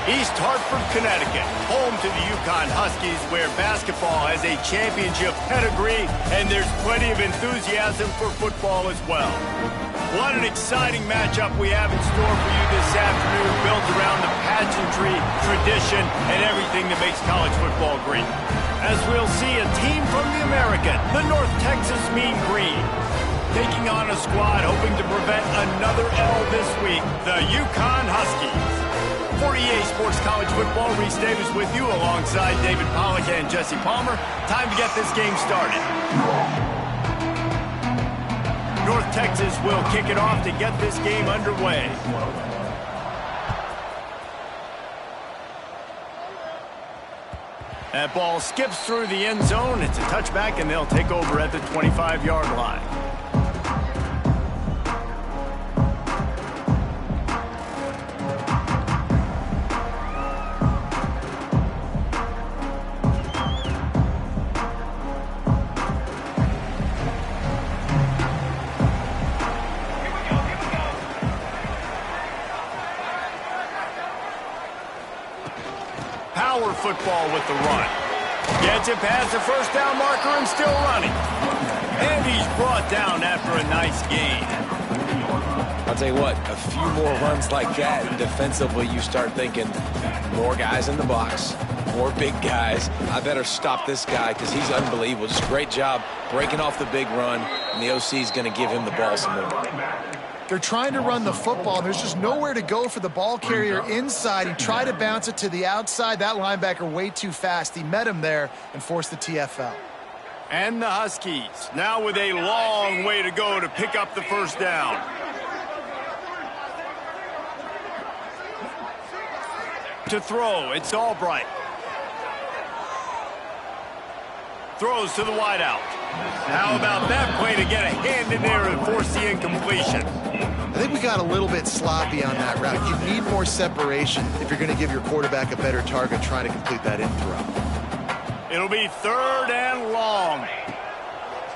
East Hartford, Connecticut, home to the Yukon Huskies, where basketball has a championship pedigree and there's plenty of enthusiasm for football as well. What an exciting matchup we have in store for you this afternoon, built around the pageantry, tradition, and everything that makes college football great. As we'll see a team from the American, the North Texas Mean Green, taking on a squad hoping to prevent another L this week, the Yukon Huskies. For EA Sports College Football, Reese Davis with you alongside David Pollack and Jesse Palmer. Time to get this game started. North Texas will kick it off to get this game underway. That ball skips through the end zone. It's a touchback, and they'll take over at the 25-yard line. Power football with the run. Gets it past the first down marker and still running. And he's brought down after a nice gain. I'll tell you what, a few more runs like that, and defensively you start thinking more guys in the box, more big guys. I better stop this guy because he's unbelievable. Just great job breaking off the big run, and the OC is going to give him the ball some more. They're trying to run the football. There's just nowhere to go for the ball carrier inside. He tried to bounce it to the outside. That linebacker way too fast. He met him there and forced the TFL. And the Huskies now with a long way to go to pick up the first down. To throw, it's Albright. Throws to the wideout. How about that play to get a hand in there and force the incompletion? I think we got a little bit sloppy on that route. You need more separation if you're going to give your quarterback a better target trying to complete that in throw. It'll be third and long.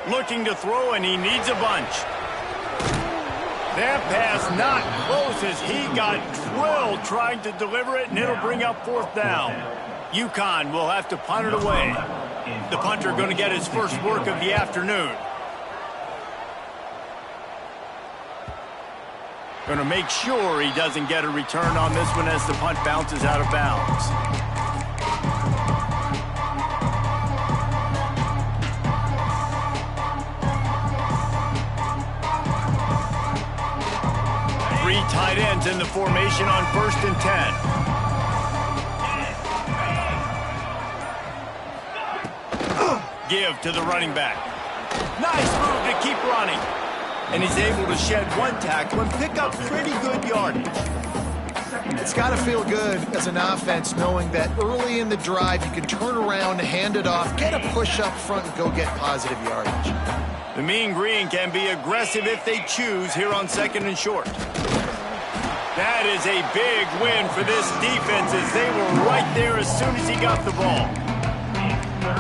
Looking to throw, and he needs a bunch. That pass not close as he got drilled trying to deliver it, and it'll bring up fourth down. Yukon will have to punt it away. The punter going to get his first work of the afternoon. Going to make sure he doesn't get a return on this one as the punt bounces out of bounds. Three tight ends in the formation on 1st and 10. Give to the running back. Nice move to keep running. And he's able to shed one tackle and pick up pretty good yardage. It's got to feel good as an offense knowing that early in the drive you can turn around, hand it off, get a push up front, and go get positive yardage. The Mean Green can be aggressive if they choose here on 2nd and short. That is a big win for this defense as they were right there as soon as he got the ball.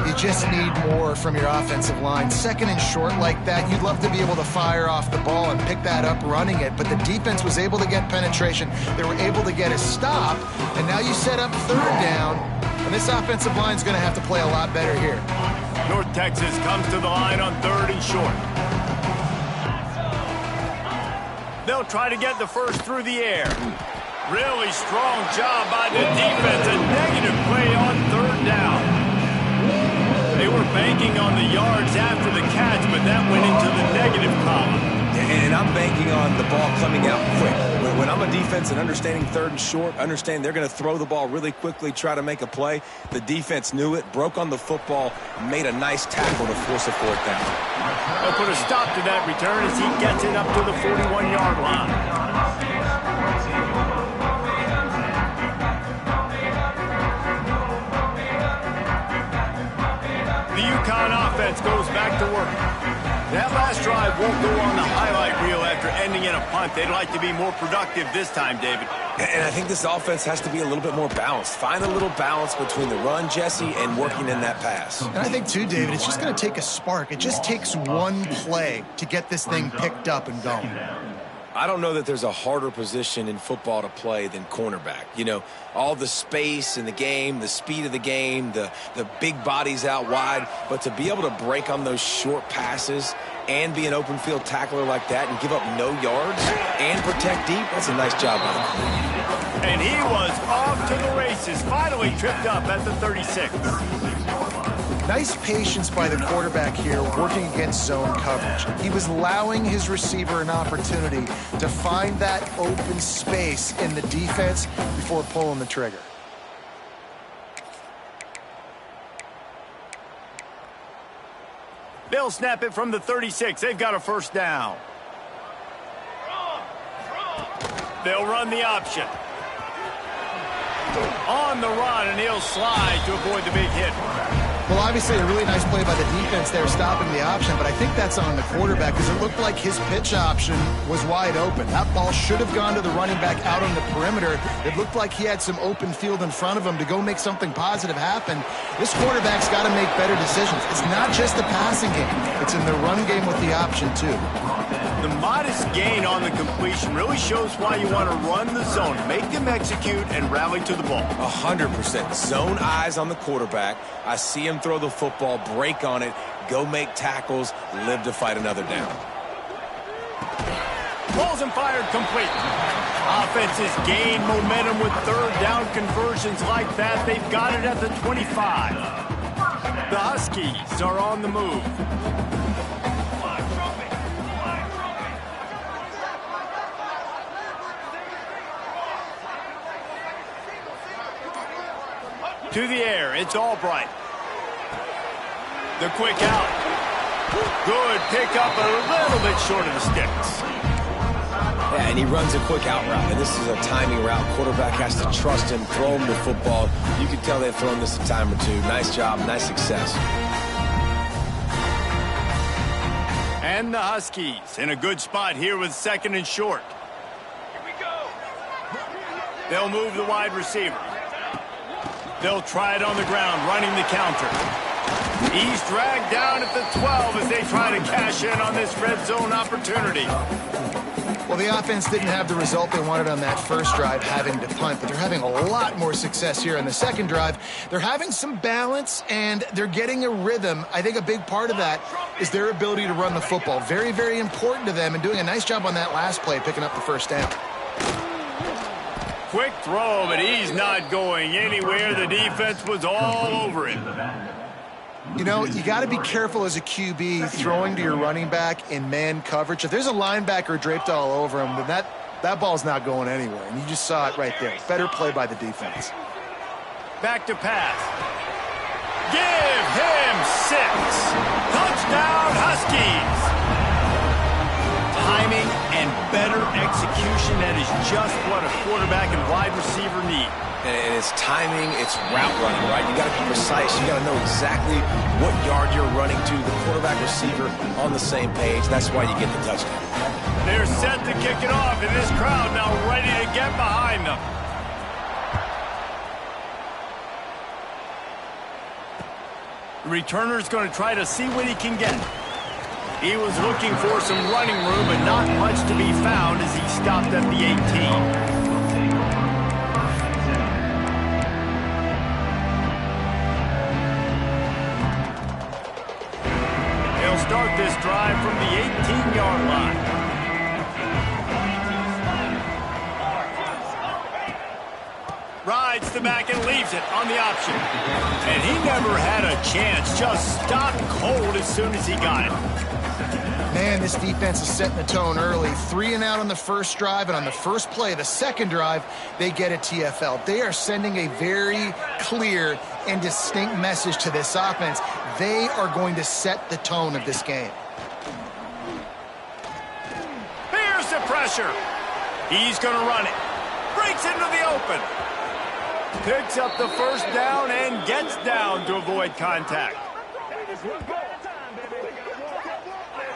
You just need more from your offensive line. 2nd and short like that, you'd love to be able to fire off the ball and pick that up running it, but the defense was able to get penetration. They were able to get a stop, and now you set up 3rd down, and this offensive line is going to have to play a lot better here. North Texas comes to the line on 3rd and short. They'll try to get the first through the air. Really strong job by the defense. A negative play on 3rd down. They were banking on the yards after the catch, but that went into the negative column. And I'm banking on the ball coming out quick. When I'm a defense and understanding 3rd and short, understand they're going to throw the ball really quickly, try to make a play. The defense knew it, broke on the football, made a nice tackle to force a 4th down. They'll put a stop to that return as he gets it up to the 41-yard line. The Yukon offense goes back to work. That last drive won't go on the highlight reel after ending in a punt. They'd like to be more productive this time, David. And I think this offense has to be a little bit more balanced. Find a little balance between the run, Jesse, and working in that pass. And I think, too, David, it's just going to take a spark. It just takes one play to get this thing picked up and going. I don't know that there's a harder position in football to play than cornerback. You know, all the space in the game, the speed of the game, the big bodies out wide. But to be able to break on those short passes and be an open field tackler like that and give up no yards and protect deep, that's a nice job by the corner. And he was off to the races, finally tripped up at the 36. Nice patience by the quarterback here working against zone coverage. He was allowing his receiver an opportunity to find that open space in the defense before pulling the trigger. They'll snap it from the 36. They've got a first down. They'll run the option. On the run, and he'll slide to avoid the big hit. Well, obviously a really nice play by the defense there stopping the option, but I think that's on the quarterback because it looked like his pitch option was wide open. That ball should have gone to the running back out on the perimeter. It looked like he had some open field in front of him to go make something positive happen. This quarterback's got to make better decisions. It's not just the passing game. It's in the run game with the option, too. The modest gain on the completion really shows why you want to run the zone, make them execute, and rally to the ball. 100%. Zone eyes on the quarterback. I see him throw the football, break on it, go make tackles, live to fight another down. Balls and fired complete. Offenses gain momentum with third down conversions like that. They've got it at the 25. The Huskies are on the move. To the air, it's Albright. The quick out. Good pickup, a little bit short of the sticks. Yeah, and he runs a quick out route, and this is a timing route. Quarterback has to trust him, throw him the football. You can tell they've thrown this a time or two. Nice job, nice success. And the Huskies in a good spot here with second and short. Here we go. They'll move the wide receiver. They'll try it on the ground, running the counter. He's dragged down at the 12 as they try to cash in on this red zone opportunity. Well, the offense didn't have the result they wanted on that first drive, having to punt, but they're having a lot more success here on the second drive. They're having some balance, and they're getting a rhythm. I think a big part of that is their ability to run the football. Very, very important to them, and doing a nice job on that last play, picking up the first down. Quick throw, but he's not going anywhere. The defense was all over him. You know, you got to be careful as a QB throwing to your running back in man coverage. If there's a linebacker draped all over him, then that ball's not going anywhere. And you just saw it right there. Better play by the defense. Back to pass. Give him 6. Touchdown, Huskies. Timing and better execution, that is just what a quarterback and wide receiver need. And it's timing, it's route running, right? You got to be precise. You got to know exactly what yard you're running to. The quarterback receiver on the same page. That's why you get the touchdown. They're set to kick it off, and this crowd now ready to get behind them. The returner's going to try to see what he can get. He was looking for some running room, but not much to be found as he stopped at the 18. They'll start this drive from the 18-yard line. Rides the back and leaves it on the option. And he never had a chance, just stopped cold as soon as he got it. Man, this defense is setting the tone early. 3 and out on the first drive, and on the first play, the second drive, they get a TFL. They are sending a very clear and distinct message to this offense. They are going to set the tone of this game. Here's the pressure. He's going to run it. Breaks into the open. Picks up the first down and gets down to avoid contact.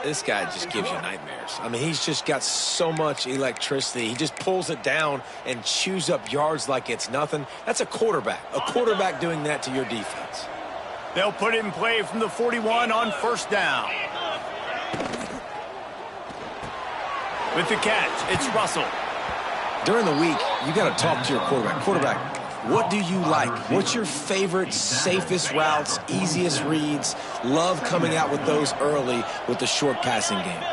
This guy just gives you nightmares. I mean, he's just got so much electricity. He just pulls it down and chews up yards like it's nothing. That's a quarterback. A quarterback doing that to your defense. They'll put it in play from the 41 on first down. With the catch, it's Russell. During the week, you got to talk to your quarterback. Quarterback, what do you like? What's your favorite, safest routes, easiest reads? Love coming out with those early with the short passing game.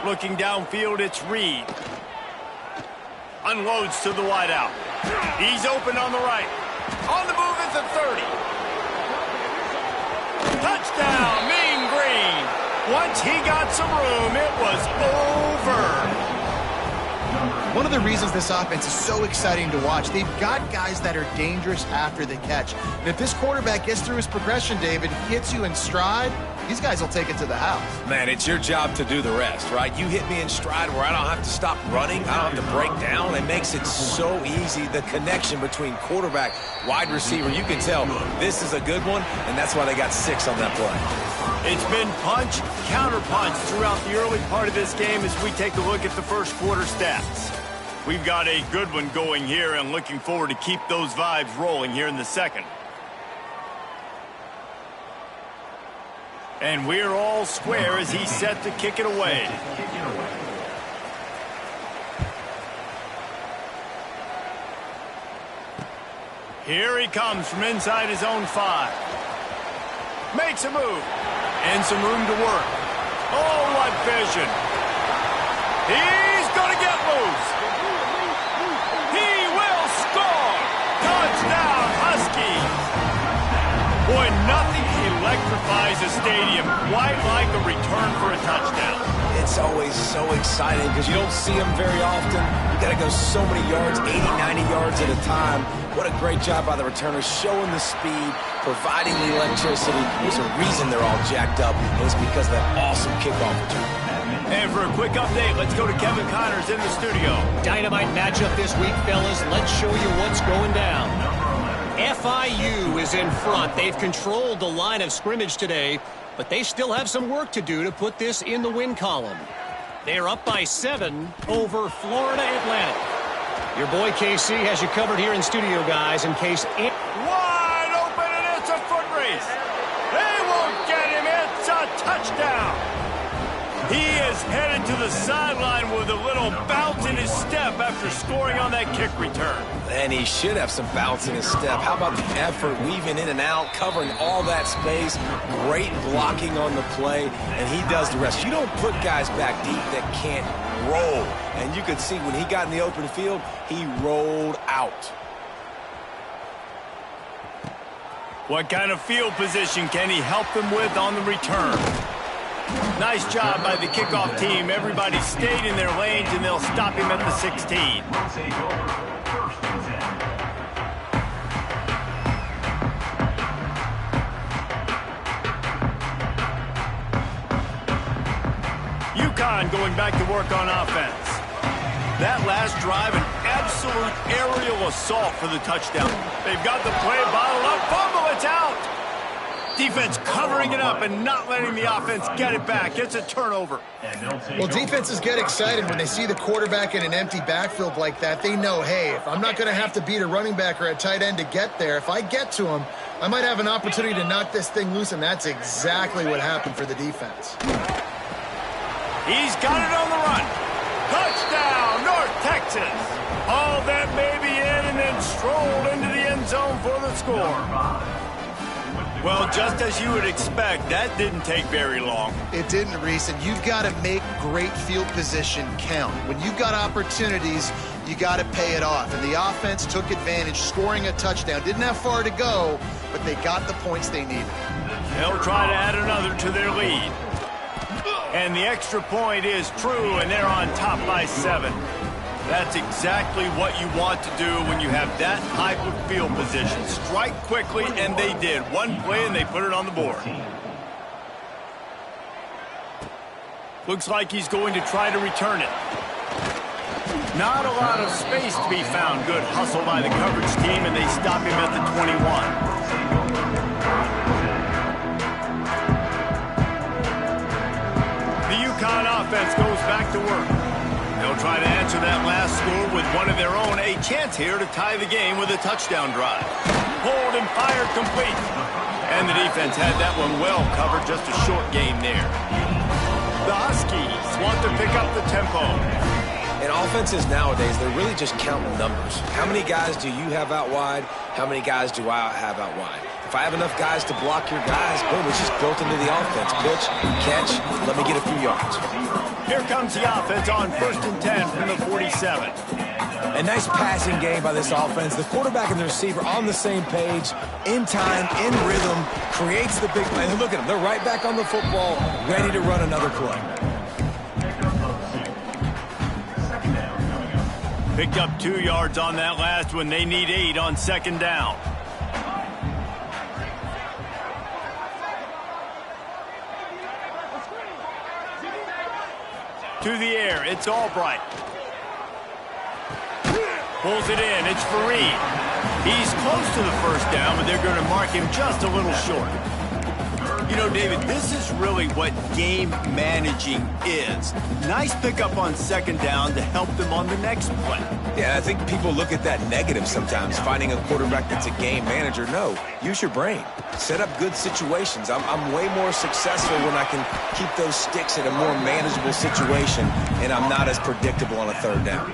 Looking downfield, it's Reed. Unloads to the wideout. He's open on the right. On the move is the 30. Touchdown, Mean Green. Once he got some room, it was over. One of the reasons this offense is so exciting to watch, they've got guys that are dangerous after the catch. And if this quarterback gets through his progression, David, hits you in stride, these guys will take it to the house. Man, it's your job to do the rest, right? You hit me in stride where I don't have to stop running. I don't have to break down. It makes it so easy. The connection between quarterback, wide receiver, you can tell this is a good one, and that's why they got 6 on that play. It's been punch, counter punch throughout the early part of this game as we take a look at the first quarter stats. We've got a good one going here and looking forward to keep those vibes rolling here in the second. And we're all square as he's set to kick it away. Here he comes from inside his own 5. Makes a move. And some room to work. Oh, what vision. He's going to get loose. He will score. Touchdown, Huskies. Boy, nothing electrifies a stadium quite like a return for a touchdown. It's always so exciting because you don't see them very often. You got to go so many yards, 80, 90 yards at a time. What a great job by the returners, showing the speed, providing the electricity. There's a reason they're all jacked up, and it's because of that awesome kickoff return. And for a quick update, let's go to Kevin Connors in the studio. Dynamite matchup this week, fellas. Let's show you what's going down. FIU is in front. They've controlled the line of scrimmage today, but they still have some work to do to put this in the win column. They're up by 7 over Florida Atlantic. Your boy KC has you covered here in studio, guys, in case... Wide open, and it's a foot race. They won't get him. It's a touchdown. He is headed to the sideline with a little bounce in his step after scoring on that kick return. And he should have some bounce in his step. How about the effort, weaving in and out, covering all that space, great blocking on the play, and he does the rest. You don't put guys back deep that can't roll. And you could see when he got in the open field, he rolled out. What kind of field position can he help them with on the return? Nice job by the kickoff team. Everybody stayed in their lanes, and they'll stop him at the 16. UConn going back to work on offense. That last drive, an absolute aerial assault for the touchdown. They've got the play bottled up. Fumble, it's out. Defense covering it up and not letting the offense get it back. It's a turnover. Well, defenses get excited when they see the quarterback in an empty backfield like that. They know, hey, if I'm not going to have to beat a running back or a tight end to get there, if I get to him, I might have an opportunity to knock this thing loose, and that's exactly what happened for the defense. He's got it on the run. Touchdown, North Texas. All that baby in and then strolled into the end zone for the score. Well, just as you would expect, that didn't take very long. It didn't, Reese, and you've got to make great field position count. When you've got opportunities, you got to pay it off. And the offense took advantage, scoring a touchdown. Didn't have far to go, but they got the points they needed. They'll try to add another to their lead. And the extra point is true, and they're on top by 7. That's exactly what you want to do when you have that type of field position. Strike quickly, and they did. One play, and they put it on the board. Looks like he's going to try to return it. Not a lot of space to be found. Good hustle by the coverage team, and they stop him at the 21. The UConn offense goes back to work. They'll try to answer that last score with one of their own. A chance here to tie the game with a touchdown drive. Hold and fired complete. And the defense had that one well covered. Just a short game there. The Huskies want to pick up the tempo. In offenses nowadays, they're really just counting numbers. How many guys do you have out wide? How many guys do I have out wide? If I have enough guys to block your guys, boom, it's just built into the offense. Pitch, catch, let me get a few yards. Here comes the offense on 1st and 10 from the 47. A nice passing game by this offense. The quarterback and the receiver on the same page, in time, in rhythm, creates the big play. Look at them. They're right back on the football, ready to run another play. Picked up 2 yards on that last one. They need 8 on 2nd down. To the air, it's Albright. Pulls it in, it's Fareed. He's close to the 1st down, but they're going to mark him just a little short. You know, David, this is really what game managing is. Nice pickup on 2nd down to help them on the next play. Yeah, I think people look at that negative sometimes, finding a quarterback that's a game manager. No, use your brain. Set up good situations. I'm way more successful when I can keep those sticks in a more manageable situation, and I'm not as predictable on a 3rd down.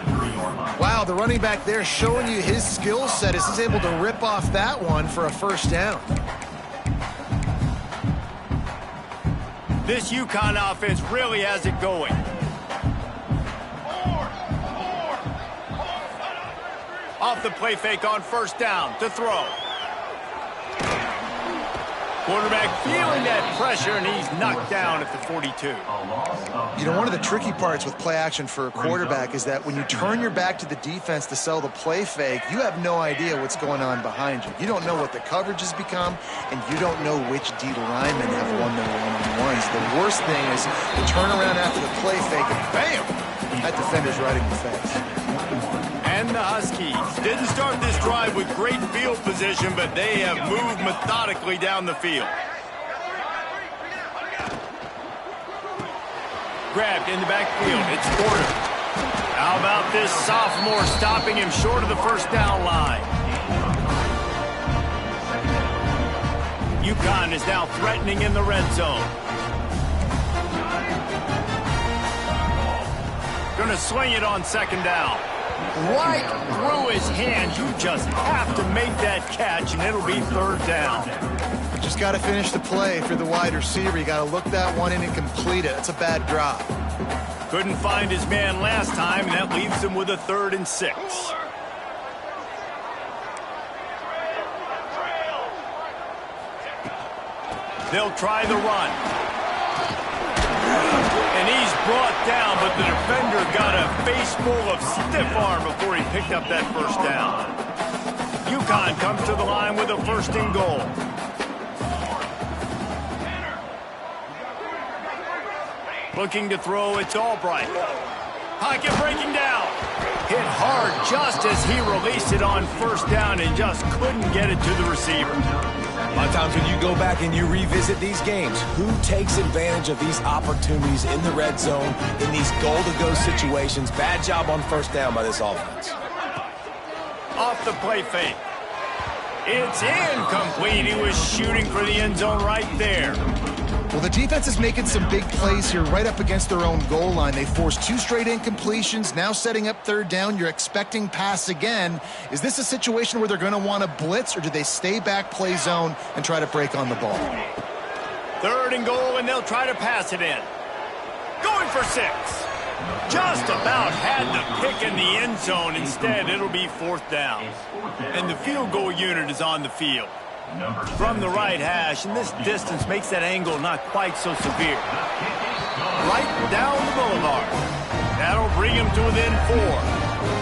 Wow, the running back there showing you his skill set as he's able to rip off that one for a 1st down. This UConn offense really has it going. Off the play fake on 1st down to throw. Quarterback feeling that pressure, and he's knocked down at the 42. You know, one of the tricky parts with play action for a quarterback is that when you turn your back to the defense to sell the play fake, you have no idea what's going on behind you. You don't know what the coverage has become, and you don't know which D linemen have won their one-on-ones. The worst thing is to turn around after the play fake, and bam! That defender's right in the face. And the Huskies didn't start this drive with great field position, but they have moved methodically down the field. Grabbed in the backfield, it's Porter. How about this sophomore stopping him short of the 1st down line? UConn is now threatening in the red zone. Gonna swing it on 2nd down. Right through his hands. You just have to make that catch, and it'll be 3rd down. Just got to finish the play. If you're the wide receiver, you got to look that one in and complete it. It's a bad drop. Couldn't find his man last time, and that leaves him with a 3rd and 6. They'll try the run. And he's brought down, but the defender got a face full of stiff arm before he picked up that 1st down. UConn comes to the line with a 1st and goal. Looking to throw, it's Albright. Pocket breaking down. Hit hard just as he released it on 1st down and just couldn't get it to the receiver. A lot of times when you go back and you revisit these games, who takes advantage of these opportunities in the red zone, in these goal-to-go situations? Bad job on 1st down by this offense. Off the play fake. It's incomplete. He was shooting for the end zone right there. Well, the defense is making some big plays here right up against their own goal line. They forced 2 straight incompletions, now setting up 3rd down. You're expecting pass again. Is this a situation where they're going to want to blitz, or do they stay back play zone and try to break on the ball? 3rd and goal, and they'll try to pass it in. Going for 6. Just about had the pick in the end zone. Instead, it'll be 4th down. And the field goal unit is on the field. From the right hash, and this distance makes that angle not quite so severe. Right down the boulevard. That'll bring him to within 4.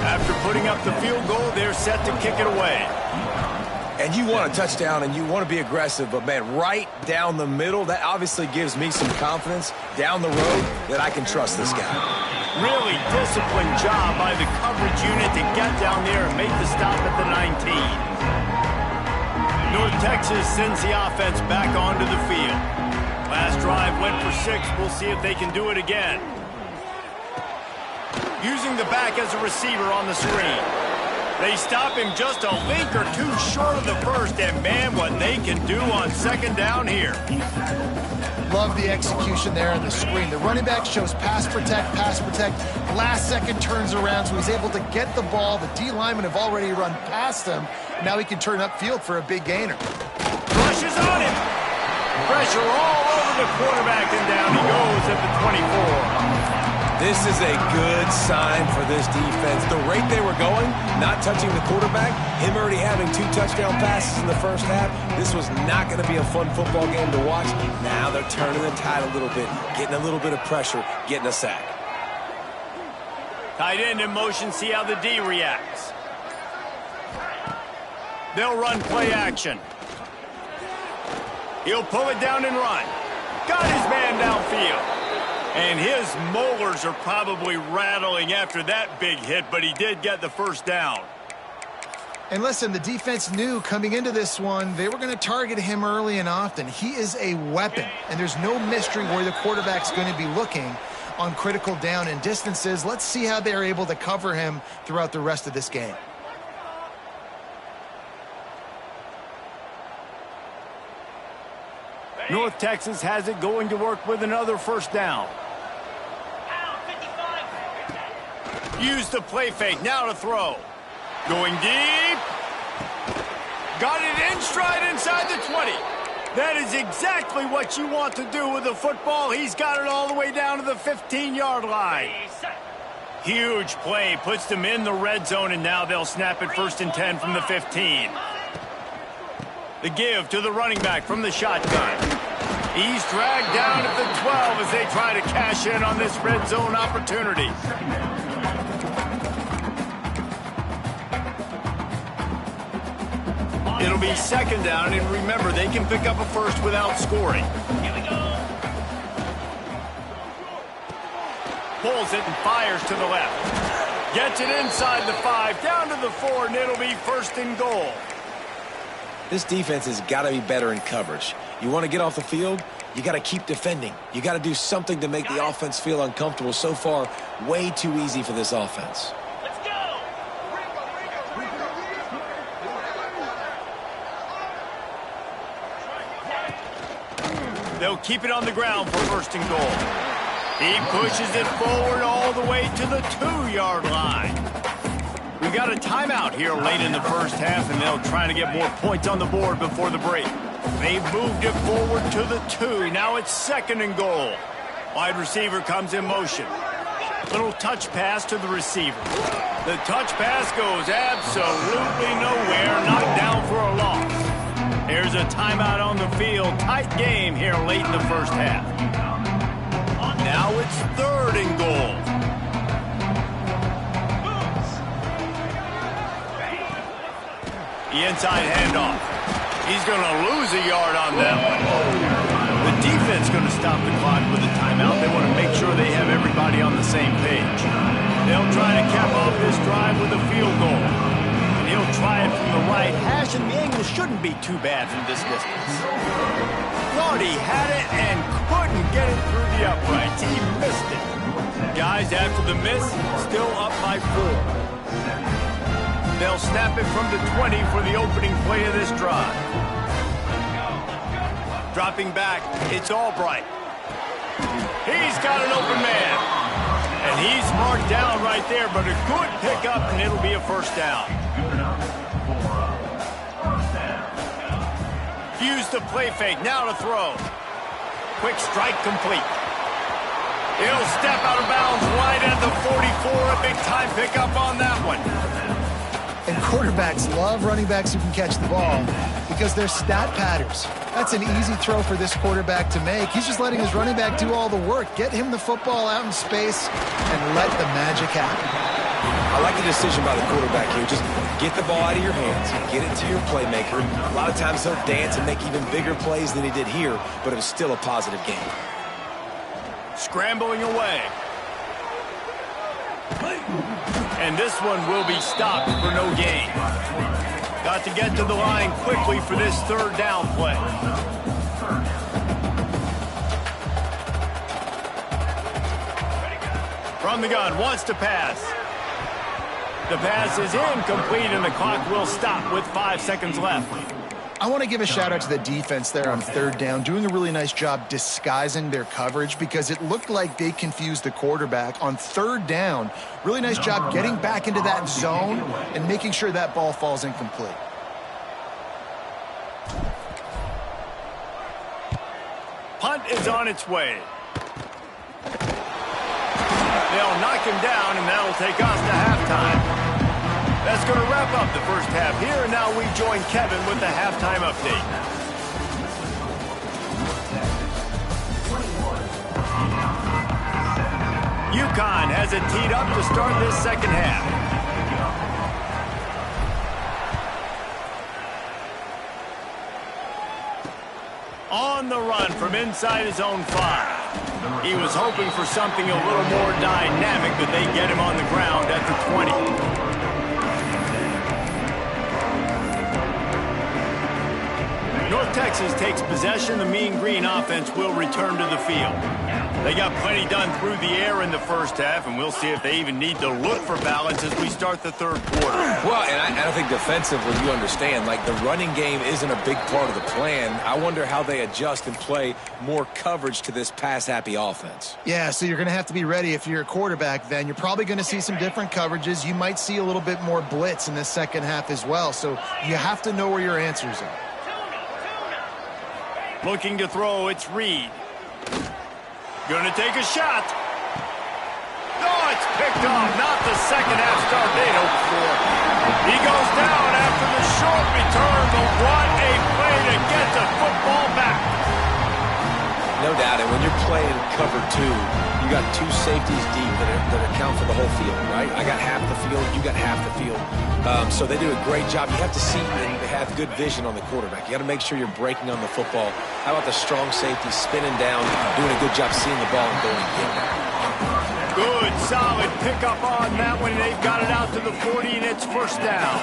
After putting up the field goal, they're set to kick it away. And you want a touchdown, and you want to be aggressive, but, man, right down the middle, that obviously gives me some confidence down the road that I can trust this guy. Really disciplined job by the coverage unit to get down there and make the stop at the 19. North Texas sends the offense back onto the field. Last drive went for 6. We'll see if they can do it again. Using the back as a receiver on the screen. They stop him just a link or two short of the first, and man, what they can do on second down here. Love the execution there on the screen. The running back shows pass protect, last second turns around, so he's able to get the ball. The D linemen have already run past him. Now he can turn upfield for a big gainer. Rushes on him. Pressure all over the quarterback, and down he goes at the 24. This is a good sign for this defense. The rate they were going, not touching the quarterback, him already having 2 touchdown passes in the first half, this was not going to be a fun football game to watch. Now they're turning the tide a little bit, getting a little bit of pressure, getting a sack. Tight end in motion, see how the D reacts. They'll run play action. He'll pull it down and run. Got his man downfield. And his molars are probably rattling after that big hit, but he did get the first down. And listen, the defense knew coming into this one, they were going to target him early and often. He is a weapon, and there's no mystery where the quarterback's going to be looking on critical down and distances. Let's see how they're able to cover him throughout the rest of this game. North Texas has it going to work with another first down. Use the play fake, now to throw. Going deep. Got it in stride inside the 20. That is exactly what you want to do with the football. He's got it all the way down to the 15-yard line. Huge play, puts them in the red zone, and now they'll snap it 1st and 10 from the 15. The give to the running back from the shotgun. He's dragged down at the 12 as they try to cash in on this red zone opportunity. It'll be 2nd down, and remember, they can pick up a first without scoring. Here we go. Pulls it and fires to the left. Gets it inside the 5, down to the 4, and it'll be 1st and goal. This defense has got to be better in coverage. You want to get off the field, you got to keep defending. You got to do something to make the offense feel uncomfortable. So far, way too easy for this offense. Let's go. They'll keep it on the ground for 1st and goal. He pushes it forward all the way to the 2-yard line. We've got a timeout here late in the first half, and they'll try to get more points on the board before the break. They've moved it forward to the 2. Now it's 2nd and goal. Wide receiver comes in motion. Little touch pass to the receiver. The touch pass goes absolutely nowhere. Knocked down for a loss. There's a timeout on the field. Tight game here late in the first half. Now it's 3rd and goal. The inside handoff. He's going to lose a yard on that one. The defense going to stop the clock with a timeout. They want to make sure they have everybody on the same page. They'll try to cap off this drive with a field goal. He'll try it from the right hash, and the angle shouldn't be too bad from this distance. Thought he had it and couldn't get it through the uprights. He missed it. Guys, after the miss, still up by 4. They'll snap it from the 20 for the opening play of this drive. Dropping back, it's Albright. He's got an open man. And he's marked down right there, but a good pickup, and it'll be a 1st down. Use the play fake, now to throw. Quick strike complete. He'll step out of bounds right at the 44. A big time pickup on that one. And quarterbacks love running backs who can catch the ball because they're stat patterns. That's an easy throw for this quarterback to make. He's just letting his running back do all the work. Get him the football out in space and let the magic happen. I like the decision by the quarterback here. Just get the ball out of your hands, get it to your playmaker. A lot of times he'll dance and make even bigger plays than he did here, but it was still a positive game. Scrambling away. And this one will be stopped for no gain. Got to get to the line quickly for this 3rd down play. From the gun, wants to pass. The pass is incomplete, and the clock will stop with 5 seconds left. I want to give a shout out to the defense there on third down, doing a really nice job disguising their coverage because it looked like they confused the quarterback on third down. Really nice job getting back into that zone and making sure that ball falls incomplete. Punt is on its way. They'll knock him down, and that'll take us to halftime. That's going to wrap up the first half here, and now we join Kevin with the halftime update. UConn has it teed up to start this second half. On the run from inside his own 5. He was hoping for something a little more dynamic, but they get him on the ground at the 20. North Texas takes possession. The Mean Green offense will return to the field. They got plenty done through the air in the first half, and we'll see if they even need to look for balance as we start the third quarter. Well, and I think defensively, you understand, like the running game isn't a big part of the plan. I wonder how they adjust and play more coverage to this pass-happy offense. Yeah, so you're going to have to be ready if you're a quarterback then. You're probably going to see some different coverages. You might see a little bit more blitz in the second half as well, so you have to know where your answers are. Looking to throw, it's Reed. Going to take a shot. Oh, it's picked off. Not the second half start they'd hoped for. He goes down after the short return, but what a play to get the football back. No doubt, and when you're playing cover 2, you got 2 safeties deep that account for the whole field, right? I got half the field, you got half the field. So they do a great job. You have to see and have good vision on the quarterback. You got to make sure you're breaking on the football. How about the strong safety spinning down, doing a good job seeing the ball and going and getting it. Good, solid pickup on that one. They've got it out to the 40, and it's first down.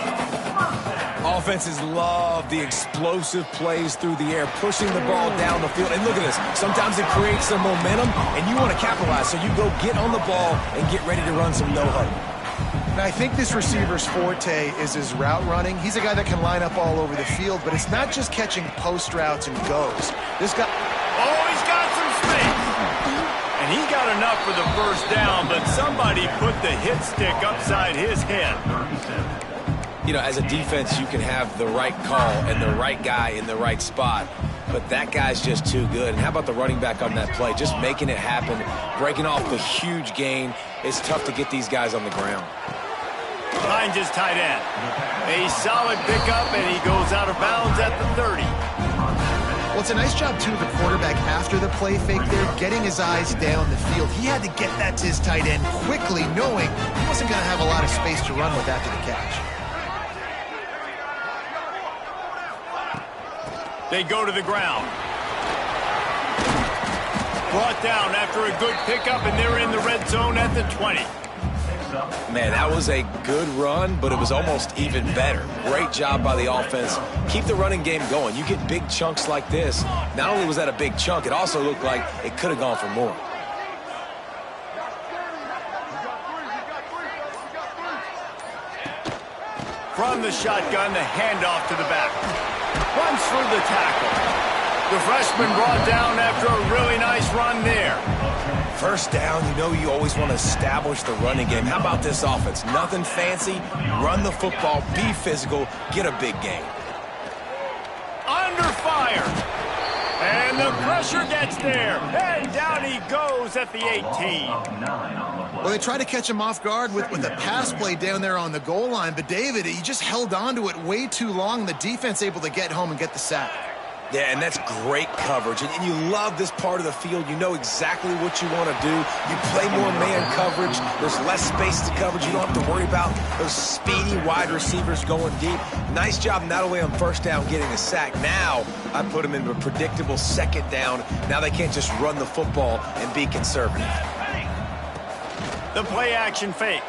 Offenses love the explosive plays through the air, pushing the ball down the field. And look at this. Sometimes it creates some momentum, and you want to capitalize. So you go get on the ball and get ready to run some no-huddle. And I think this receiver's forte is his route running. He's a guy that can line up all over the field, but it's not just catching post routes and goes. This guy... Oh, he's got some space. And he got enough for the first down, but somebody put the hit stick upside his head. You know, as a defense, you can have the right call and the right guy in the right spot, but that guy's just too good. And how about the running back on that play? Just making it happen, breaking off the huge gain. It's tough to get these guys on the ground. Finds his tight end. A solid pickup, and he goes out of bounds at the 30. Well, it's a nice job, too, of the quarterback after the play fake there, getting his eyes down the field. He had to get that to his tight end quickly, knowing he wasn't going to have a lot of space to run with after the catch. They go to the ground. Brought down after a good pickup, and they're in the red zone at the 20. Man, that was a good run, but it was almost even better. Great job by the offense. Keep the running game going. You get big chunks like this. Not only was that a big chunk, it also looked like it could have gone for more. From the shotgun, the handoff to the back. Runs through the tackle. The freshman brought down after a really nice run there. First down, you know you always want to establish the running game. How about this offense? Nothing fancy. Run the football, be physical, get a big gain. Under fire. And the pressure gets there. And down he goes at the 18. Well, they tried to catch him off guard with a pass play down there on the goal line. But, David, he just held on to it way too long. The defense able to get home and get the sack. Yeah, and that's great coverage. And you love this part of the field. You know exactly what you want to do. You play more man coverage. There's less space to coverage. You don't have to worry about those speedy wide receivers going deep. Nice job not only on first down getting a sack. Now I put them into a predictable second down. Now they can't just run the football and be conservative. The play action fake.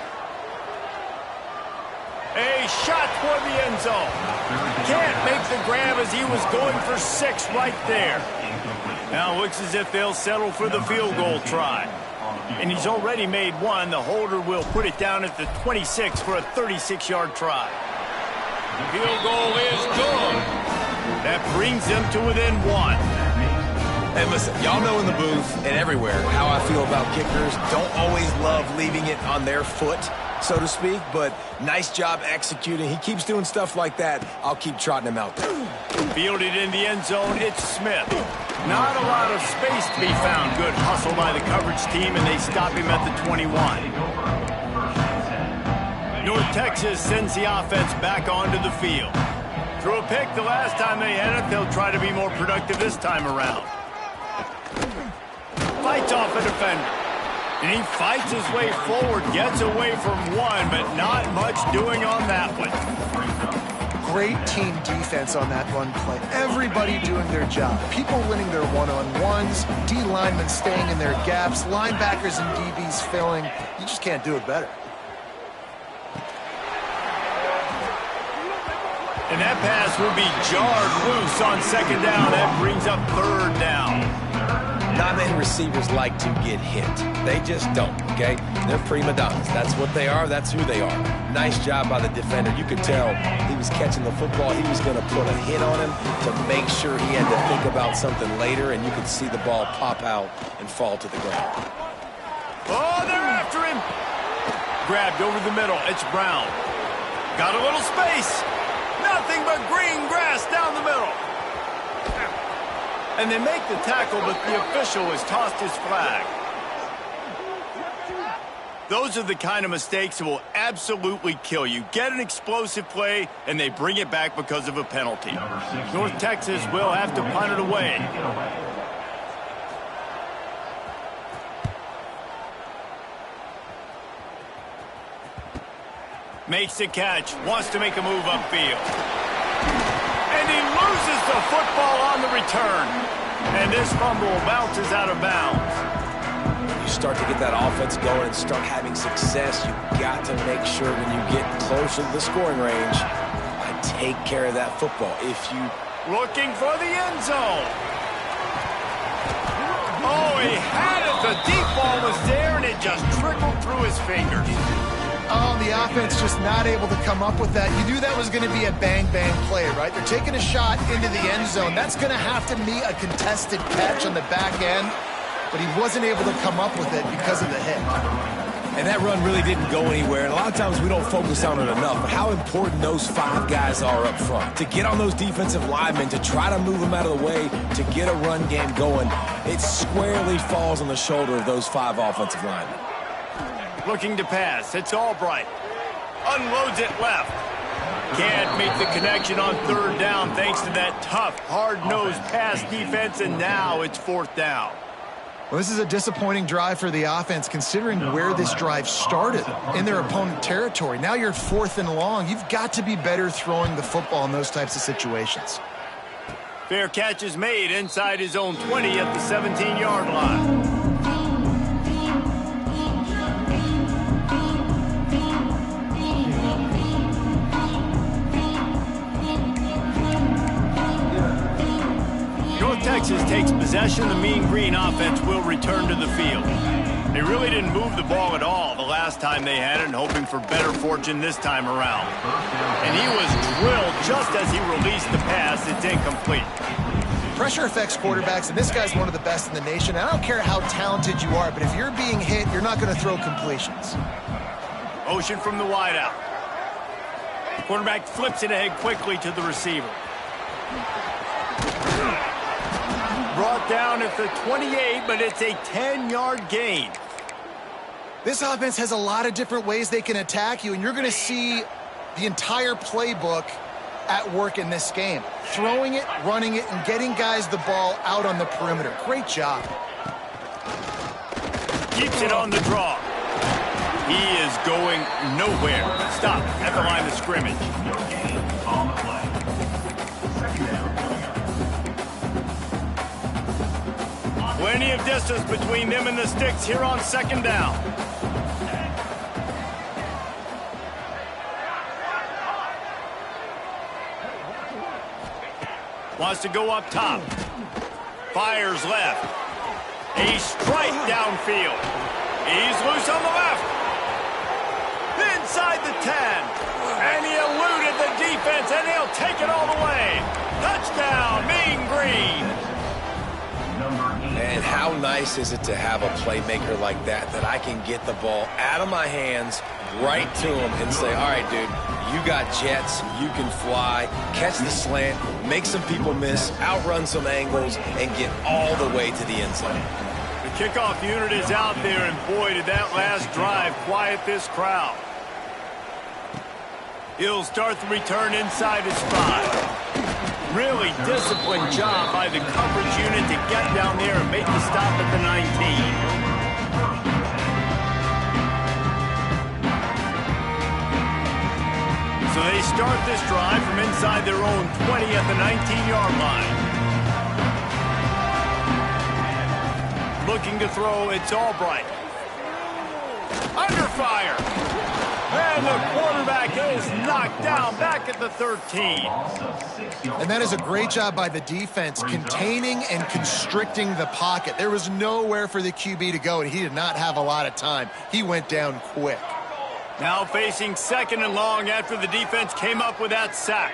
A shot toward the end zone. Can't make the grab as he was going for 6 right there. Now it looks as if they'll settle for the field goal try. And he's already made one. The holder will put it down at the 26 for a 36-yard try. Field goal is good. That brings them to within one. And listen, y'all know in the booth and everywhere how I feel about kickers. Don't always love leaving it on their foot, so to speak, but nice job executing. He keeps doing stuff like that. I'll keep trotting him out there. Fielded in the end zone, it's Smith. Not a lot of space to be found. Good hustle by the coverage team, and they stop him at the 21. North Texas sends the offense back onto the field. Threw a pick the last time they had it. They'll try to be more productive this time around. Fights off a defender. And he fights his way forward, gets away from one, but not much doing on that one. Great team defense on that run play. Everybody doing their job. People winning their one-on-ones, D linemen staying in their gaps, linebackers and DBs filling. You just can't do it better. And that pass will be jarred loose on second down. That brings up third down. Not many receivers like to get hit. They just don't, okay? They're prima donnas. That's what they are. That's who they are. Nice job by the defender. You could tell he was catching the football. He was going to put a hit on him to make sure he had to think about something later, and you could see the ball pop out and fall to the ground. Oh, they're after him. Grabbed over the middle. It's Brown. Got a little space. Nothing but green grass down the middle. And they make the tackle, but the official has tossed his flag. Those are the kind of mistakes that will absolutely kill you. Get an explosive play, and they bring it back because of a penalty. North Texas will have to punt it away. Makes the catch, wants to make a move upfield. And he loses the football on the return. And this fumble bounces out of bounds. You start to get that offense going and start having success, you've got to make sure when you get closer to the scoring range, take care of that football. If you... Looking for the end zone. Oh, he had it. The deep ball was there, and it just trickled through his fingers. Oh, the offense just not able to come up with that. You knew that was going to be a bang-bang play, right? They're taking a shot into the end zone. That's going to have to be a contested catch on the back end, but he wasn't able to come up with it because of the hit. And that run really didn't go anywhere. And a lot of times we don't focus on it enough, but how important those five guys are up front. To get on those defensive linemen, to try to move them out of the way, to get a run game going, it squarely falls on the shoulder of those five offensive linemen. Looking to pass. It's Albright. Unloads it left. Can't make the connection on third down thanks to that tough, hard-nosed pass defense, and now it's fourth down. Well, this is a disappointing drive for the offense considering where this drive started, in their opponent territory. Now you're 4th and long. You've got to be better throwing the football in those types of situations. Fair catch is made inside his own 20 at the 17-yard line. Texas takes possession. The Mean Green offense will return to the field. They really didn't move the ball at all the last time they had it, and hoping for better fortune this time around. And he was drilled just as he released the pass. It's incomplete. Pressure affects quarterbacks, and this guy's one of the best in the nation. I don't care how talented you are, but if you're being hit, you're not going to throw completions. Motion from the wideout. Quarterback flips it ahead quickly to the receiver. Brought down at the 28, but it's a 10-yard gain. This offense has a lot of different ways they can attack you, and you're going to see the entire playbook at work in this game. Throwing it, running it, and getting guys the ball out on the perimeter. Great job. Keeps it on the draw. He is going nowhere. Stop at the line of scrimmage. Plenty of distance between them and the sticks here on second down. Wants to go up top. Fires left. A strike downfield. He's loose on the left. Inside the 10. And he eluded the defense, and he'll take it all the way. Touchdown, Mean Green. And how nice is it to have a playmaker like that I can get the ball out of my hands right to him and say, all right, dude, you got jets, you can fly, catch the slant, make some people miss, outrun some angles, and get all the way to the end zone. The kickoff unit is out there, and boy, did that last drive quiet this crowd. He'll start the return inside his 5. Really disciplined job by the coverage unit to get down there and make the stop at the 19. So they start this drive from inside their own 20 at the 19-yard line. Looking to throw, it's Albright. Under fire. And the quarterback is knocked down back at the 13. And that is a great job by the defense, containing and constricting the pocket. There was nowhere for the QB to go, and he did not have a lot of time. He went down quick. Now facing 2nd and long after the defense came up with that sack.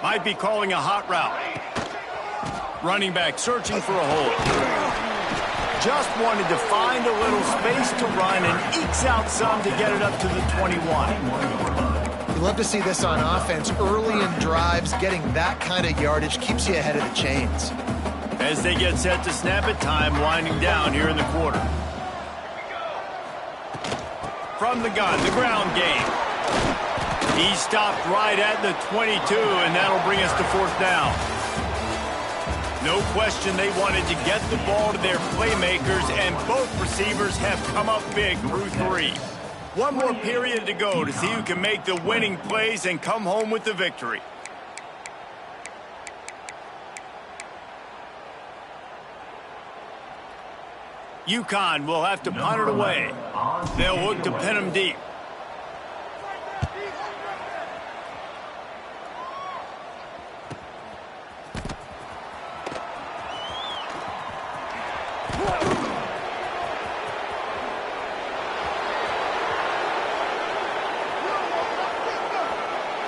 Might be calling a hot route. Running back searching for a hole. Just wanted to find a little space to run and ekes out some to get it up to the 21. You love to see this on offense. Early in drives, getting that kind of yardage keeps you ahead of the chains. As they get set to snap it, time winding down here in the quarter. From the gun, the ground game. He stopped right at the 22, and that'll bring us to 4th down. No question they wanted to get the ball to their playmakers, and both receivers have come up big through 3. One more period to go to see who can make the winning plays and come home with the victory. UConn will have to punt it away. They'll look to pin him deep.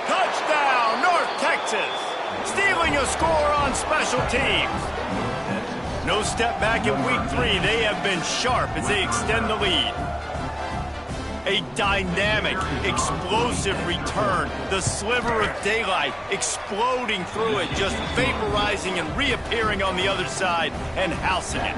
Touchdown, North Texas. Stealing a score on special teams. No step back in week 3. They have been sharp as they extend the lead. A dynamic, explosive return. The sliver of daylight exploding through it, just vaporizing and reappearing on the other side and housing it.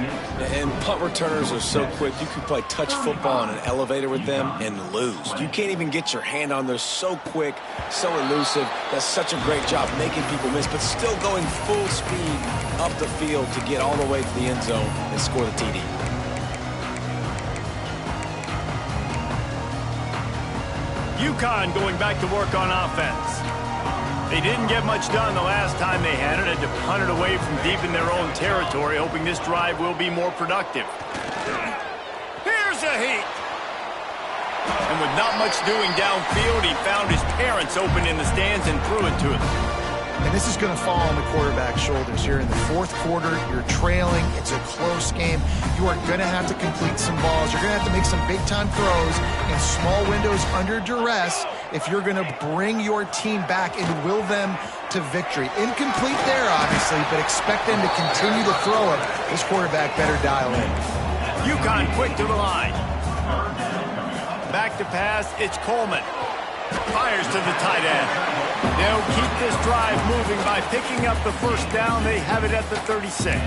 And punt returners are so quick. You can play touch football on an elevator with them and lose. You can't even get your hand on. They're so quick, so elusive. That's such a great job making people miss, but still going full speed up the field to get all the way to the end zone and score the TD. UConn going back to work on offense. They didn't get much done the last time they had it. Had to punt it away from deep in their own territory, hoping this drive will be more productive. Here's a heat. And with not much doing downfield, he found his parents open in the stands and threw it to them. And this is going to fall on the quarterback's shoulders here in the 4th quarter. You're trailing. It's a close game. You are going to have to complete some balls. You're going to have to make some big-time throws in small windows under duress if you're going to bring your team back and will them to victory. Incomplete there, obviously, but expect them to continue to throw it. This quarterback better dial in. UConn quick to the line. Back to pass, it's Coleman. Fires to the tight end. They'll keep this drive moving by picking up the 1st down. They have it at the 36.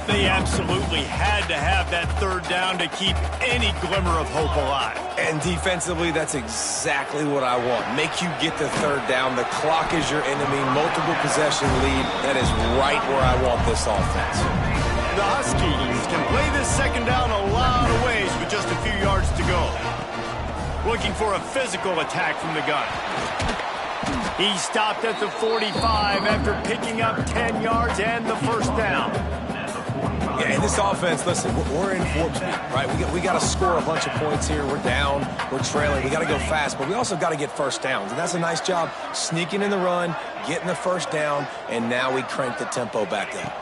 They absolutely had to have that 3rd down to keep any glimmer of hope alive. And defensively, that's exactly what I want. Make you get the 3rd down. The clock is your enemy. Multiple possession lead. That is right where I want this offense. The Huskies can play this 2nd down a lot of ways with just a few yards to go. Looking for a physical attack from the gun. He stopped at the 45 after picking up 10 yards and the 1st down. Yeah, in this offense, listen, we're in warp speed, right? We got to score a bunch of points here. We're down, we're trailing. We got to go fast, but we also got to get 1st downs. And that's a nice job sneaking in the run, getting the 1st down, and now we crank the tempo back up.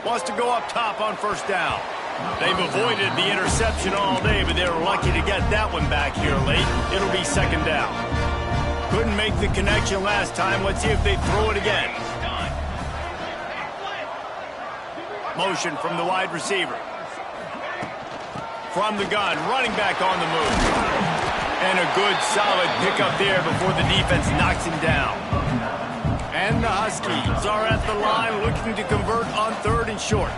Wants to go up top on 1st down. They've avoided the interception all day, but they were lucky to get that one back here late. It'll be second down. Couldn't make the connection last time. Let's see if they throw it again. Motion from the wide receiver. From the gun, running back on the move. And a good, solid pickup there before the defense knocks him down. And the Huskies are at the line looking to convert on 3rd and short.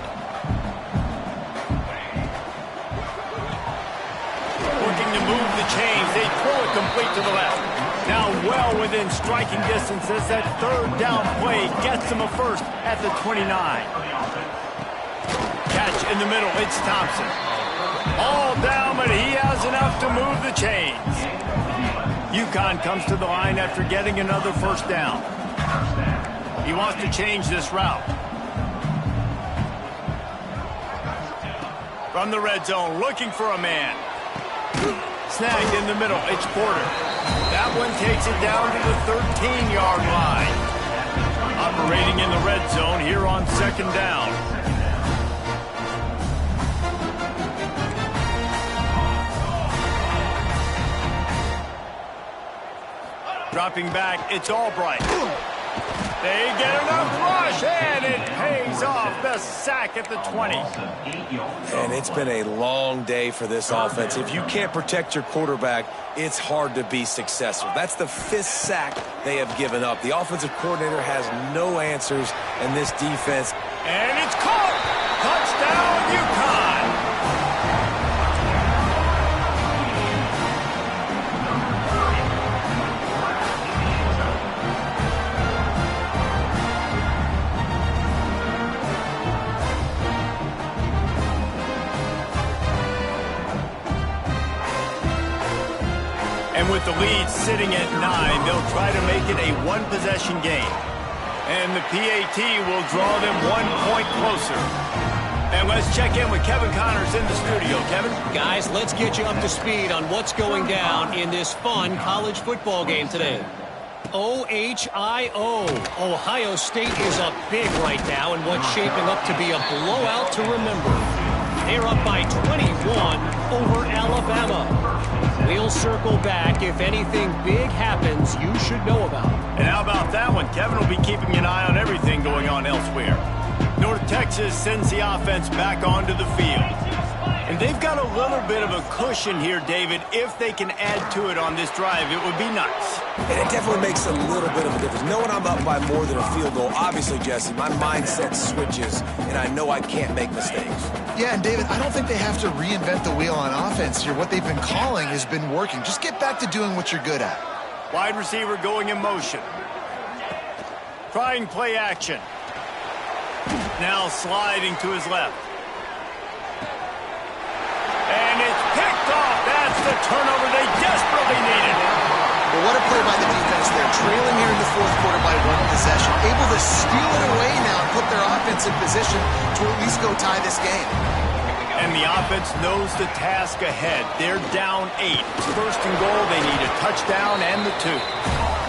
Looking to move the chains. They throw it complete to the left. Now well within striking distance as that 3rd down play gets them a first at the 29. Catch in the middle. It's Thompson. All down, but he has enough to move the chains. UConn comes to the line after getting another first down. He wants to change this route. From the red zone, looking for a man. Snagged in the middle, it's Porter. That one takes it down to the 13-yard line. Operating in the red zone here on 2nd down. Dropping back, it's Albright. They get enough rush, and it pays off. The sack at the 20. And it's been a long day for this offense. If you can't protect your quarterback, it's hard to be successful. That's the 5th sack they have given up. The offensive coordinator has no answers, and this defense. And it's caught. Touchdown, UConn. And with the lead sitting at 9, they'll try to make it a 1-possession game. And the PAT will draw them 1 point closer. And let's check in with Kevin Connors in the studio. Kevin? Guys, let's get you up to speed on what's going down in this fun college football game today. OHIO. Ohio State is up big right now in what's shaping up to be a blowout to remember. They're up by 21 over Alabama. We'll circle back if anything big happens you should know about. And how about that one? Kevin will be keeping an eye on everything going on elsewhere. North Texas sends the offense back onto the field. And they've got a little bit of a cushion here, David. If they can add to it on this drive, it would be nice. And it definitely makes a little bit of a difference. Knowing I'm up by more than a field goal, obviously, Jesse, my mindset switches, and I know I can't make mistakes. Yeah, and David, I don't think they have to reinvent the wheel on offense here. What they've been calling has been working. Just get back to doing what you're good at. Wide receiver going in motion. Trying play action. Now sliding to his left. And it's picked off. That's the turnover they desperately needed. Well, what a play by the defense there. Trailing here in the 4th quarter by 1 possession. Able to steal it away now and put their offense in position to at least go tie this game. And the offense knows the task ahead. They're down 8. It's 1st and goal. They need a touchdown and the 2.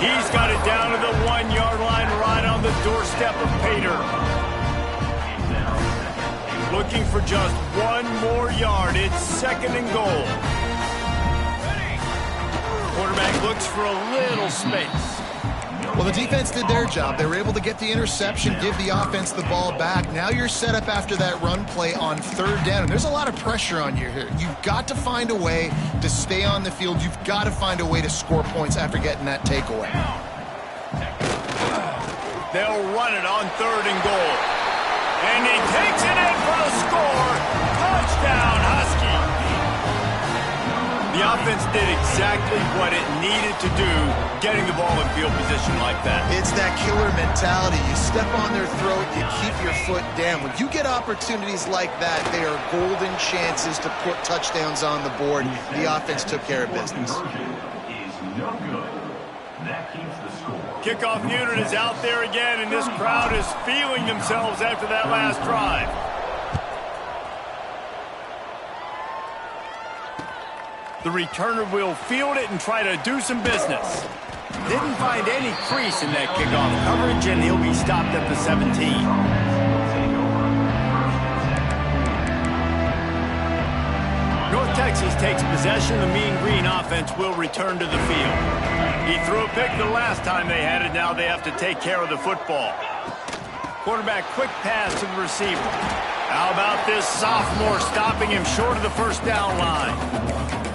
He's got it down to the 1-yard line right on the doorstep of Pater. Looking for just 1 more yard. It's 2nd and goal. Quarterback looks for a little space. Well, the defense did their job. They were able to get the interception, give the offense the ball back. Now you're set up after that run play on 3rd down. And there's a lot of pressure on you here. You've got to find a way to stay on the field. You've got to find a way to score points after getting that takeaway. They'll run it on 3rd and goal. And he takes it in for the score. Touchdown, Husky. The offense did exactly what it needed to do, getting the ball in field position like that. It's that killer mentality. You step on their throat, you keep your foot down. When you get opportunities like that, they are golden chances to put touchdowns on the board. The offense took care of business. Kickoff unit is out there again, and this crowd is feeling themselves after that last drive. The returner will field it and try to do some business. Didn't find any crease in that kickoff coverage, and he'll be stopped at the 17. Indianapolis takes possession, the Mean Green offense will return to the field. He threw a pick the last time they had it. Now they have to take care of the football. Quarterback, quick pass to the receiver. How about this sophomore stopping him short of the first down line?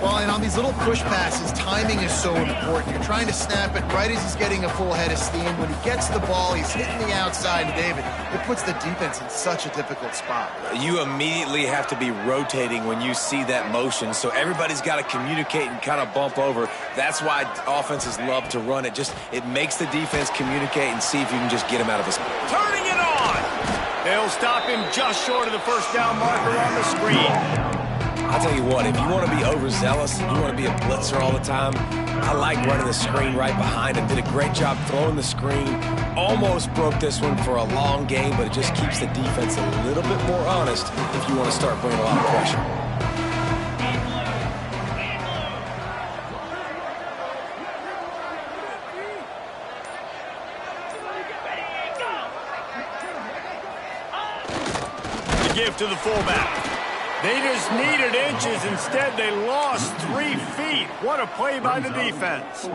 Well, and on these little push passes, timing is so important. You're trying to snap it right as he's getting a full head of steam. When he gets the ball, he's hitting the outside, David. It puts the defense in such a difficult spot. You immediately have to be rotating when you see that motion, so everybody's got to communicate and kind of bump over. That's why offenses love to run it. It makes the defense communicate and see if you can just get him out of his... Turning it on! They'll stop him just short of the first down marker on the screen. I'll tell you what, if you want to be overzealous, you want to be a blitzer all the time, I like running the screen right behind him. Did a great job throwing the screen. Almost broke this one for a long game, but it just keeps the defense a little bit more honest if you want to start bringing a lot of pressure. The give to the fullback. They just needed inches. Instead, they lost 3 feet. What a play by the defense.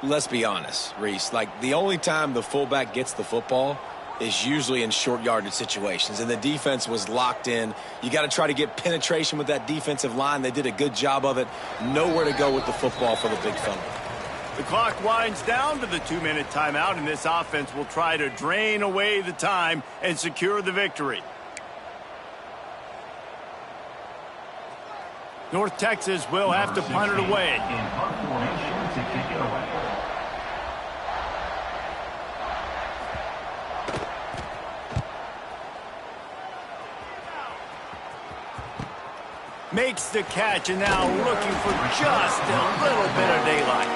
Let's be honest, Reese. The only time the fullback gets the football is usually in short yardage situations, and the defense was locked in. You got to try to get penetration with that defensive line. They did a good job of it. Nowhere to go with the football for the big fella. The clock winds down to the 2-minute timeout, and this offense will try to drain away the time and secure the victory. North Texas will have to punt it away. Makes the catch, and now looking for just a little bit of daylight.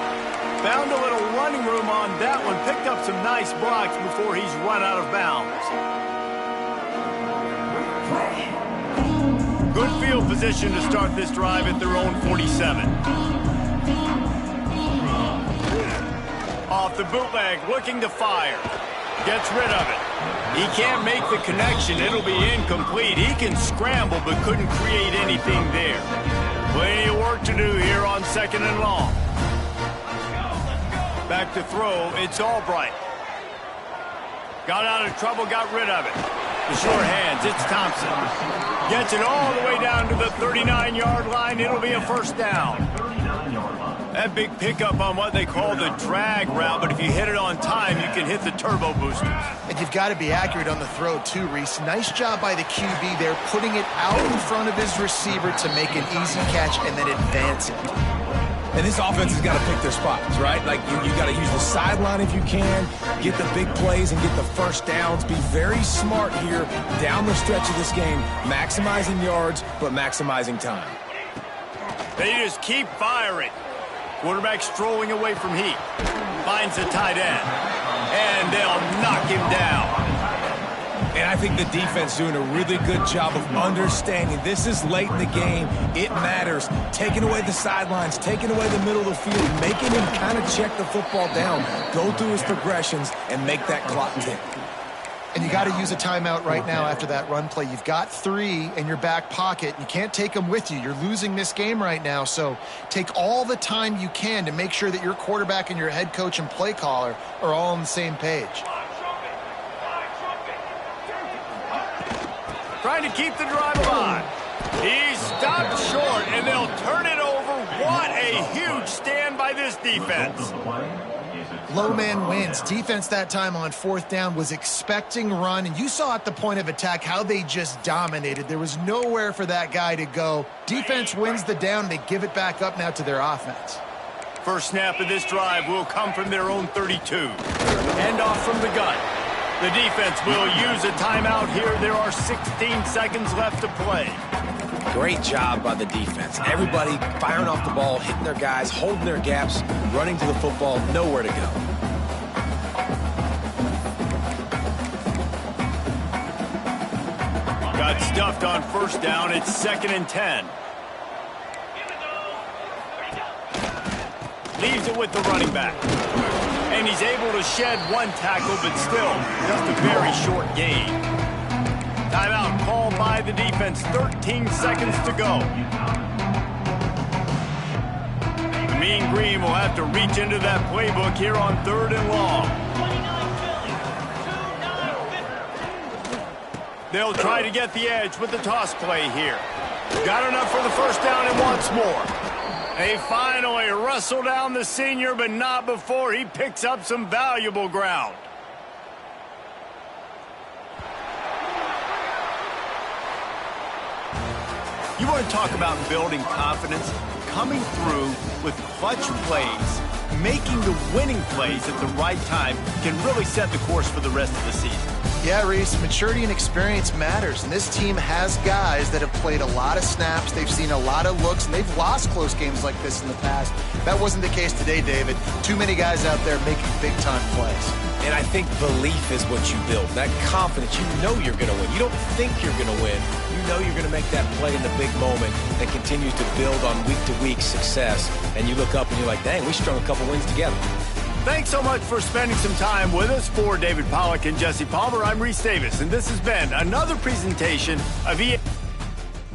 Found a little running room on that one. Picked up some nice blocks before he's run out of bounds. Good field position to start this drive at their own 47. Off the bootleg, looking to fire. Gets rid of it. He can't make the connection. It'll be incomplete. He can scramble, but couldn't create anything there. Plenty of work to do here on 2nd and long. Back to throw, it's Albright. Got out of trouble, got rid of it. The sure hands, it's Thompson. Gets it all the way down to the 39-yard line. It'll be a first down. That big pickup on what they call the drag route, but if you hit it on time, you can hit the turbo boosters. And you've got to be accurate on the throw, too, Reese. Nice job by the QB there, putting it out in front of his receiver to make an easy catch and then advance it. And this offense has got to pick their spots, right? You got to use the sideline if you can, get the big plays and get the first downs. Be very smart here down the stretch of this game, maximizing yards, but maximizing time. They just keep firing. Quarterback strolling away from heat. Finds the tight end. And they'll knock him down. And I think the defense doing a really good job of understanding this is late in the game. It matters. Taking away the sidelines, taking away the middle of the field, making him kind of check the football down, go through his progressions, and make that clock tick. And you got to use a timeout right now after that run play. You've got 3 in your back pocket. You can't take them with you. You're losing this game right now. So take all the time you can to make sure that your quarterback and your head coach and play caller are all on the same page. Trying to keep the drive alive. He's stopped short, and they'll turn it over. What a huge stand by this defense. Low man wins. Defense that time on 4th down was expecting run, and you saw at the point of attack how they just dominated. There was nowhere for that guy to go. Defense wins the down. They give it back up now to their offense. First snap of this drive will come from their own 32. End off from the gun. The defense will use a timeout here. There are 16 seconds left to play. Great job by the defense. Everybody firing off the ball, hitting their guys, holding their gaps, running to the football, nowhere to go. Got stuffed on first down. It's 2nd and 10. Leaves it with the running back. And he's able to shed 1 tackle, but still just a very short gain. Timeout called by the defense. 13 seconds to go. The Mean Green will have to reach into that playbook here on 3rd and long. They'll try to get the edge with the toss play here. Got enough for the first down and wants more. They finally wrestle down the senior, but not before he picks up some valuable ground. You want to talk about building confidence? Coming through with clutch plays, making the winning plays at the right time can really set the course for the rest of the season. Yeah, Reese, maturity and experience matters, and this team has guys that have played a lot of snaps, they've seen a lot of looks, and they've lost close games like this in the past. That wasn't the case today, David. Too many guys out there making big-time plays. And I think belief is what you build. That confidence, you know you're going to win. You don't think you're going to win. You know you're going to make that play in the big moment that continues to build on week-to-week success. And you look up and you're like, dang, we strung a couple wins together. Thanks so much for spending some time with us. For David Pollack and Jesse Palmer, I'm Reese Davis, and this has been another presentation of EA